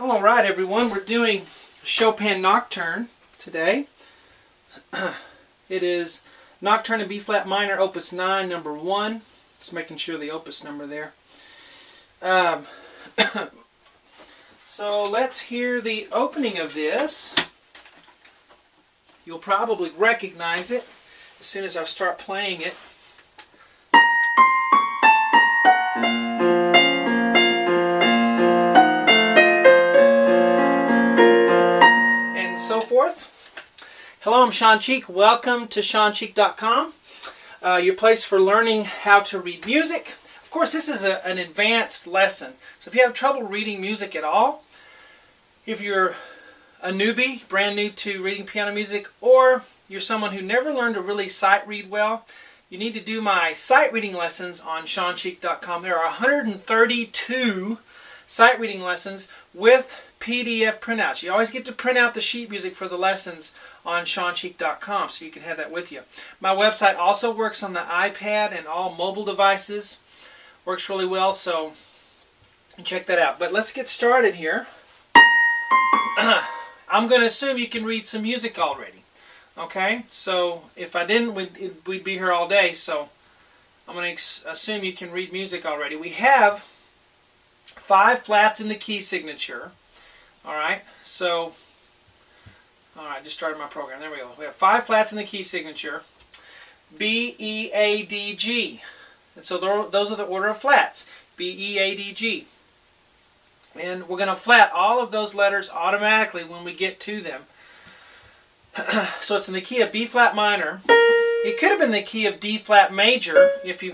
All right, everyone, we're doing Chopin Nocturne today. It is Nocturne in B-flat minor, Opus 9, number 1. Just making sure the opus number there. So let's hear the opening of this. You'll probably recognize it as soon as I start playing it. So forth. Hello, I'm Shawn Cheek. Welcome to ShawnCheek.com, your place for learning how to read music. Of course, this is an advanced lesson, so if you have trouble reading music at all, if you're a newbie, brand new to reading piano music, or you're someone who never learned to really sight read well, you need to do my sight reading lessons on ShawnCheek.com. There are 132 sight reading lessons with PDF printouts. You always get to print out the sheet music for the lessons on ShawnCheek.com, so you can have that with you. My website also works on the iPad and all mobile devices. Works really well, so check that out. But let's get started here. I'm going to assume you can read some music already. Okay? So if I didn't, we'd be here all day, so I'm going to assume you can read music already. We have 5 flats in the key signature. Alright, so, alright, just started my program. There we go. We have 5 flats in the key signature. B, E, A, D, G. And so those are the order of flats. B, E, A, D, G. And we're going to flat all of those letters automatically when we get to them. So it's in the key of B flat minor. It could have been the key of D flat major if you...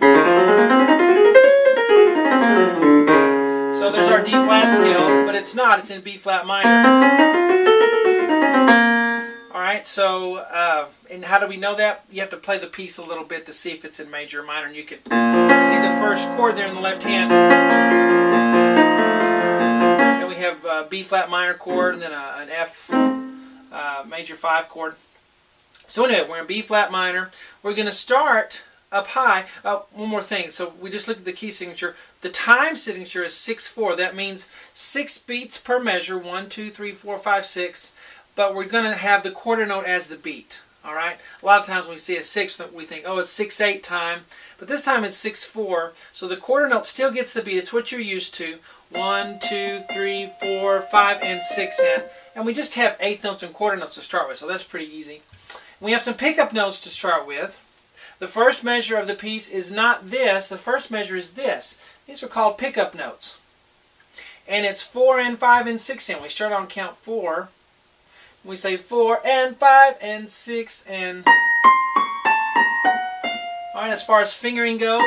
So there's our D flat scale, but it's not. It's in B flat minor. Alright, so, and how do we know that? You have to play the piece a little bit to see if it's in major or minor. And you can see the first chord there in the left hand. And we have B flat minor chord and then an F major 5 chord. So anyway, we're in B flat minor. We're going to start up high. One more thing. So we just looked at the key signature. The time signature is 6/4. That means 6 beats per measure. 1, 2, 3, 4, 5, 6. But we're going to have the quarter note as the beat. All right. A lot of times when we see a 6, we think, oh, it's 6/8 time. But this time it's 6/4. So the quarter note still gets the beat. It's what you're used to. 1, 2, 3, 4, 5, and 6 in. And we just have 8th notes and quarter notes to start with. So that's pretty easy. We have some pickup notes to start with. The first measure of the piece is not this. The first measure is this. These are called pickup notes. And it's 4 and 5 and 6 in. We start on count 4. We say 4 and 5 and 6 and... Alright, as far as fingering goes,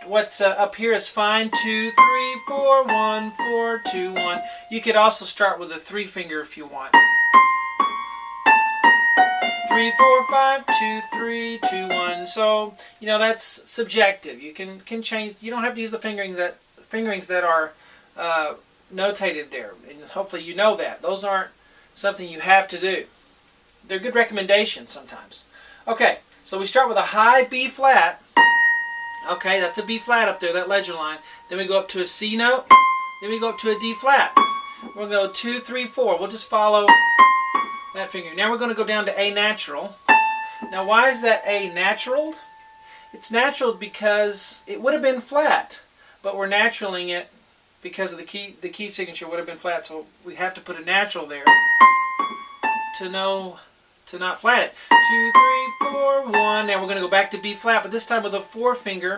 what's up here is fine. 2, 3, 4, 1, 4, 2, 1. You could also start with a 3 finger if you want. 3, 4, 5, 2, 3, 2, 1. So, you know, that's subjective. You can change. You don't have to use the fingerings that are notated there. And hopefully you know that. Those aren't something you have to do. They're good recommendations sometimes. Okay, so we start with a high B flat. Okay, that's a B flat up there, that ledger line. Then we go up to a C note. Then we go up to a D flat. We're going to go 2, 3, 4. We'll just follow that finger. Now we're going to go down to A natural. Now why is that A natural? It's natural because it would have been flat, but we're naturaling it because of the key signature would have been flat, so we have to put a natural there to know to not flat it. 2, 3, 4, 1. Now we're going to go back to B flat, but this time with a 4 finger.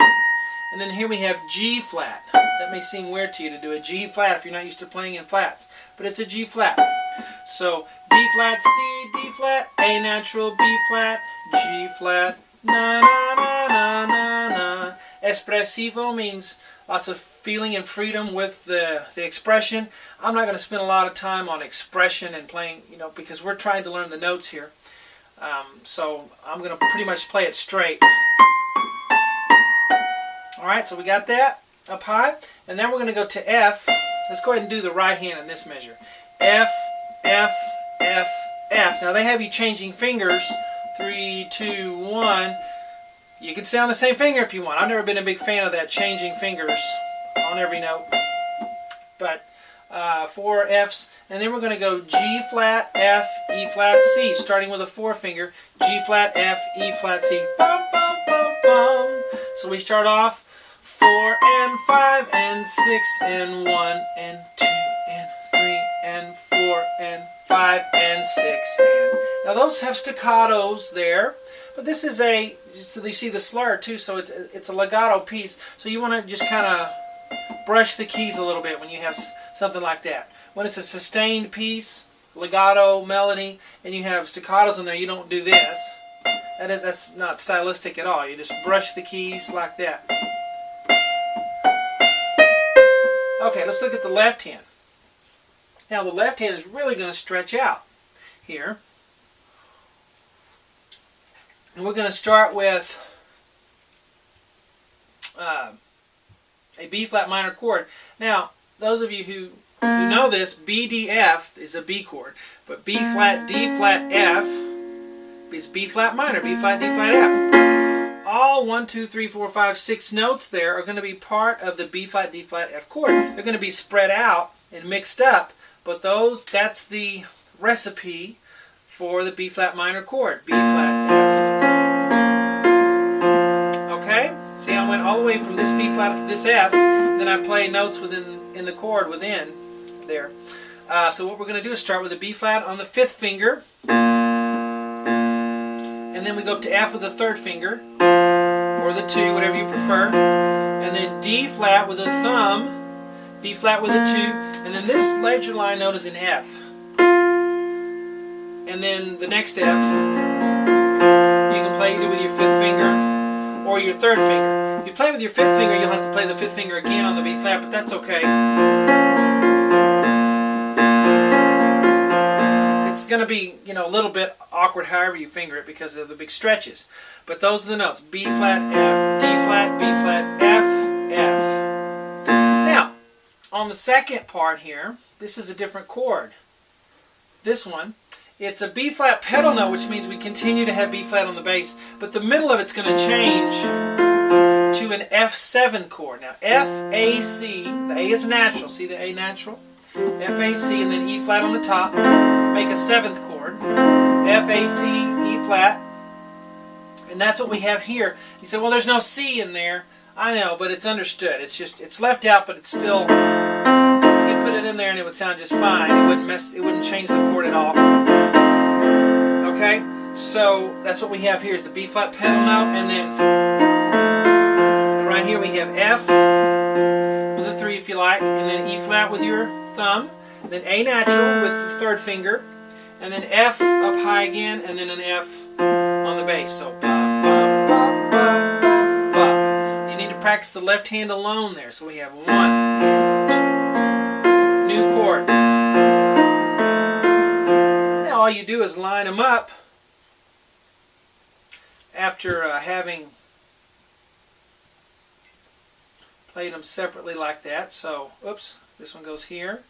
And then here we have G flat. That may seem weird to you to do a G flat if you're not used to playing in flats, but it's a G flat. So B flat, C, D flat, A natural, B flat, G flat, na na na na na na. Espressivo means lots of feeling and freedom with the expression. I'm not going to spend a lot of time on expression and playing, you know, because we're trying to learn the notes here. So I'm going to pretty much play it straight. Alright, so we got that up high, and then we're going to go to F. Let's go ahead and do the right hand in this measure. F, F, F, F. Now they have you changing fingers. 3, 2, 1. You can stay on the same finger if you want. I've never been a big fan of that changing fingers on every note. But 4 Fs, and then we're going to go G flat, F, E flat, C, starting with a 4-finger, G flat, F, E flat, C. Bum, bum, bum, bum. So we start off 4 and 5 and 6 and 1 and 2 and 3 and 4 and 5 and 6 and... Now those have staccatos there, but this is a... So you see the slur too, so it's a legato piece. So you want to just kind of brush the keys a little bit when you have something like that. When it's a sustained piece, legato melody, and you have staccatos in there, you don't do this. That's not stylistic at all. You just brush the keys like that. Okay, let's look at the left hand. Now the left hand is really going to stretch out here. And we're going to start with a B flat minor chord. Now, those of you who know this, B, D, F is a B chord. But B flat, D flat, F is B flat minor, B flat, D flat, F. All 1, 2, 3, 4, 5, 6 notes there are going to be part of the B flat, D flat, F chord. They're going to be spread out and mixed up, but that's the recipe for the B flat minor chord, B flat, F. Okay? See, I went all the way from this B flat up to this F, and then I play notes in the chord within there. So what we're going to do is start with a B flat on the 5th finger, and then we go up to F with the 3rd finger, or the 2, whatever you prefer, and then D flat with a thumb, B flat with a 2, and then this ledger line note is in F. And then the next F, you can play either with your 5th finger or your 3rd finger. If you play with your 5th finger, you'll have to play the 5th finger again on the B flat, but that's okay. It's going to be, a little bit awkward however you finger it because of the big stretches. But those are the notes. B flat, F, D flat, B flat, F, F. Now, on the second part here, this is a different chord. This one, it's a B flat pedal note, which means we continue to have B flat on the bass, but the middle of it's going to change to an F7 chord. Now F, A, C, the A is natural, see the A natural? F, A, C, and then E flat on the top, make a 7th chord. F, A, C, E flat, and that's what we have here. You say, well, there's no C in there. I know, but it's understood. It's just, it's left out, but it's still, you could put it in there and it would sound just fine. It wouldn't change the chord at all. Okay, so that's what we have here is the B flat pedal note, and then right here we have F with a 3 if you like, and then E flat with your thumb, then A natural with the 3rd finger, and then F up high again, and then an F on the bass. So ba ba ba ba ba ba. You need to practice the left hand alone there. So we have 1 and 2. New chord. Now all you do is line them up after having played them separately like that. So, oops, this one goes here.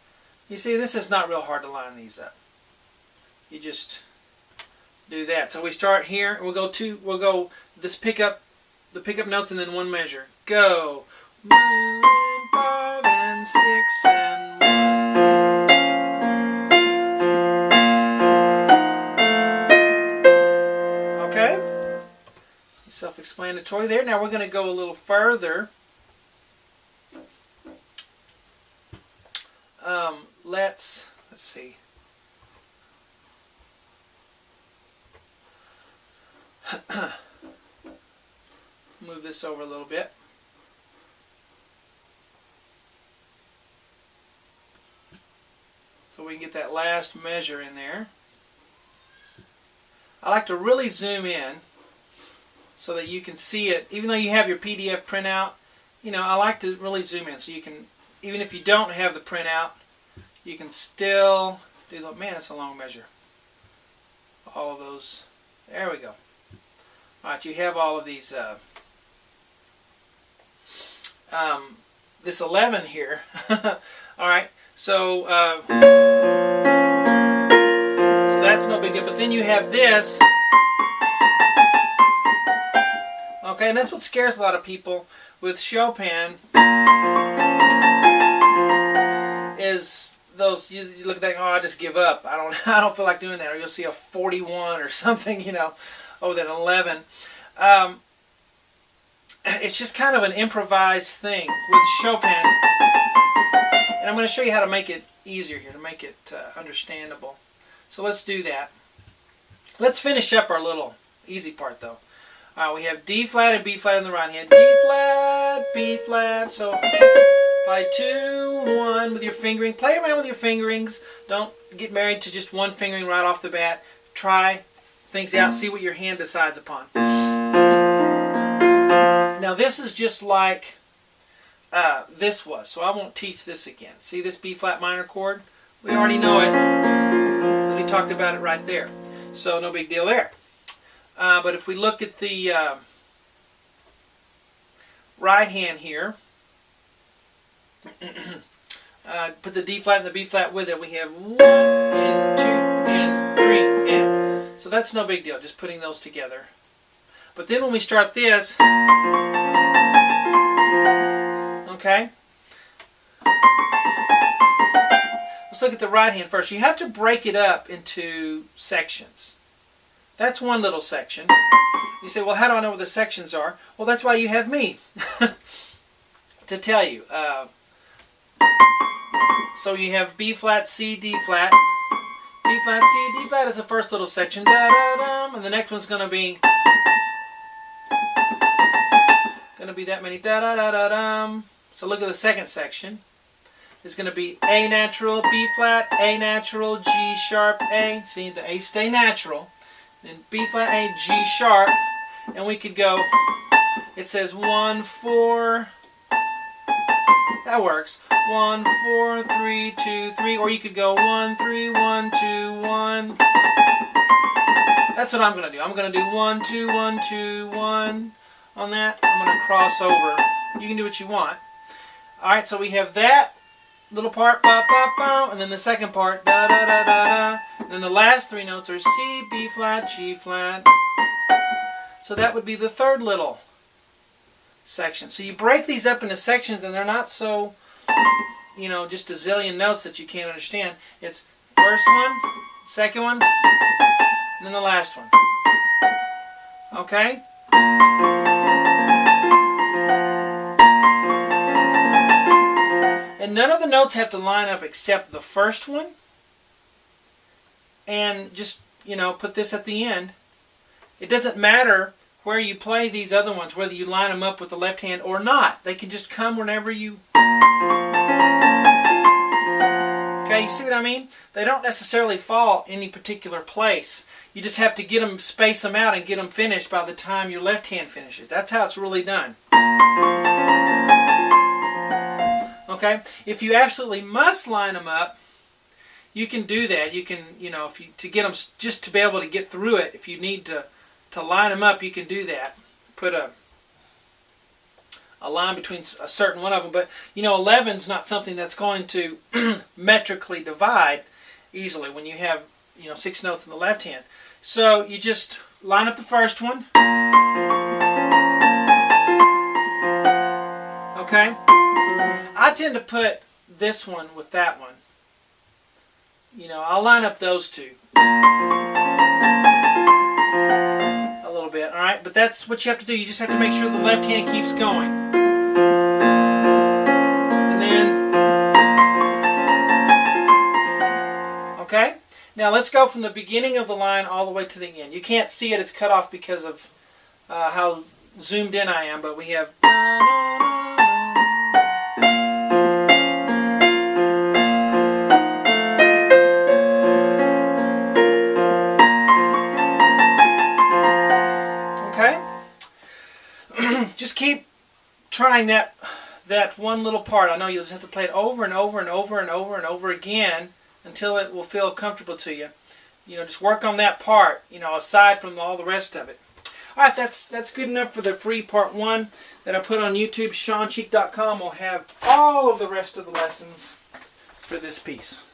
You see, this is not real hard to line these up. You just do that. So we start here. We'll go this pickup, the pickup notes, and then one measure. Go 1 and 5 and 6 and 1. Okay, self-explanatory there. Now we're going to go a little further. Let's see. Move this over a little bit. So we can get that last measure in there. I like to really zoom in so that you can see it. Even though you have your PDF printout, I like to really zoom in so you can, even if you don't have the printout, you can still do the, man, that's a long measure. All of those. There we go. Alright, you have all of these, this 11 here. Alright, so that's no big deal. But then you have this. Okay, and that's what scares a lot of people with Chopin, is those, you look at that, oh, I just give up. I don't feel like doing that. Or you'll see a 41 or something, you know, oh, that 11. It's just kind of an improvised thing with Chopin. And I'm going to show you how to make it easier here, to make it understandable. So let's do that. Let's finish up our little easy part though. We have D flat and B flat in the right hand. D flat, B flat. So play 2, 1 with your fingering. Play around with your fingerings. Don't get married to just one fingering right off the bat. Try things out. See what your hand decides upon. Now this is just like this was, so I won't teach this again. See this B flat minor chord? We already know it. We talked about it right there. So no big deal there. But if we look at the right hand here, put the D flat and the B flat with it, we have 1 and 2 and 3 and. So that's no big deal, just putting those together. But then when we start this, okay, let's look at the right hand first. You have to break it up into sections. That's one little section. You say, well, how do I know where the sections are? Well, that's why you have me to tell you. So you have B flat, C, D flat. B flat, C, D flat is the first little section. Da, da, da, and the next one's going to be that many. Da, da, da, da, da. So look at the second section. It's going to be A natural, B flat, A natural, G sharp, A. See, the A stay natural. Then B flat, A, G sharp. And we could go, it says 1, 4. That works. 1, 4, 3, 2, 3. Or you could go 1, 3, 1, 2, 1. That's what I'm going to do. I'm going to do 1, 2, 1, 2, 1. On that, I'm going to cross over. You can do what you want. Alright, so we have that little part, ba, ba, ba, and then the second part, da, da, da, da, da. And then the last 3 notes are C, B flat, G flat. So that would be the third little section. So you break these up into sections, and they're not so, you know, just a zillion notes that you can't understand. It's first one, second one, and then the last one. Okay? And none of the notes have to line up except the first one. And just, you know, put this at the end. It doesn't matter where you play these other ones, whether you line them up with the left hand or not. They can just come whenever you... Okay, you see what I mean? They don't necessarily fall any particular place. You just have to get them, space them out and get them finished by the time your left hand finishes. That's how it's really done. Okay? If you absolutely must line them up, you can do that. You can, you know, if you, to get them, just to be able to get through it, if you need to line them up, you can do that. Put a line between a certain one of them. But, you know, 11's not something that's going to metrically divide easily when you have, you know, 6 notes in the left hand. So you just line up the first one. Okay? I tend to put this one with that one. You know, I'll line up those two a little bit, alright? But that's what you have to do. You just have to make sure the left hand keeps going. And then, okay? Now let's go from the beginning of the line all the way to the end. You can't see it, it's cut off because of how zoomed in I am, but we have... Just keep trying that one little part. I know you'll just have to play it over and over and over and over and over again until it will feel comfortable to you. You know, just work on that part, you know, aside from all the rest of it. Alright, that's good enough for the free part 1 that I put on YouTube. ShawnCheek.com will have all of the rest of the lessons for this piece.